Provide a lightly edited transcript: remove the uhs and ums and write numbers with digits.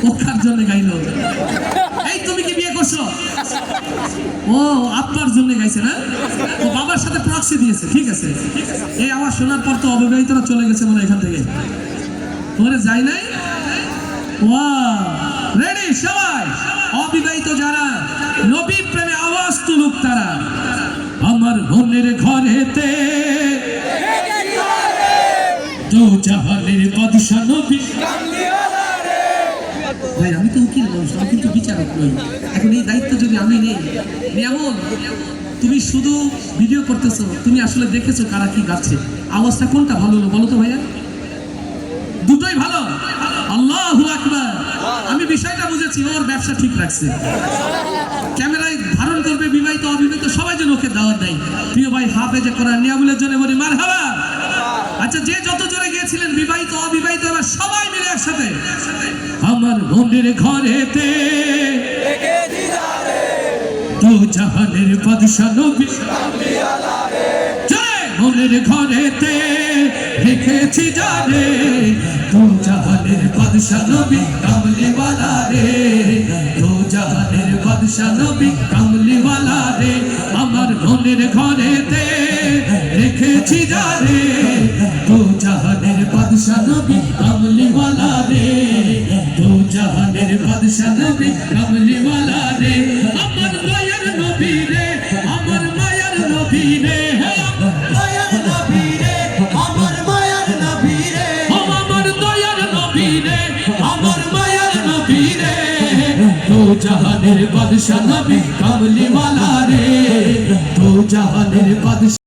ওখার জন্য গাইলো। এই তুমি কি বিয়ে করছো? ও আপনার জন্য গাইছে না? ও বাবার সাথে প্রক্সি দিয়েছে, ঠিক আছে। এই আওয়াজ শোনার পর তো অবিবাহিতরা চলে গেছে মনে এখান থেকে, তোরে যাই নাই। রেডি সবাই, অবিবাহিত যারা নবী প্রেমে আওয়াজ তুলুক তারা। আমার মনের ঘরেতে দু জাহানের বাদশা নবী। ভাই আমি তো উকিল নই, আমি কিন্তু বিচারক নই। এখন এই দায়িত্ব যদি আমি নেই, এমন তুমি শুধু ভিডিও করতেছো, তুমি আসলে দেখেছো কারা কি গাচ্ছে, আওয়াজটা কোনটা ভালো হলো বলো তো ভাইয়া? দুটোই ভালো। আল্লাহু আকবার। আমি বিষয়টা বুঝেছি, ওর ব্যবসা ঠিক রাখছে। ক্যামেরায় ধারণ করবে বিবাহিত অবিবাহিত সবাই যেন ওকে দাওয়াত দেয়। প্রিয় ভাই হাফেজে কোরআন নিয়ামুলের জন্য বলি মারহাবা। আচ্ছা, যে যত জোরে গিয়েছিলেন বিবাহিত অবিবাহিত এবার সবাই মিলে একসাথে। আমার মনের ঘরেতে দু জাহানের বাদশা নবী, মনের ঘরেতে রেখেছি জানে দু জাহানের বাদশা নবী কামলিওয়ালা রে, দু জাহানের বাদশা নবী কামলিওয়ালা রে। আমার মনের ঘরেতে রেখেছি জানে দু জাহানের বাদশা নবী কামলিওয়ালা রে, দু জাহানের বাদশা নবী কামলিওয়ালা রে। আমার মায়ের নবী রে, আমার মায়ের নবী রে, দু জাহানের বাদশা নবী কামলিওয়ালা রে, দু জাহানের বাদশা।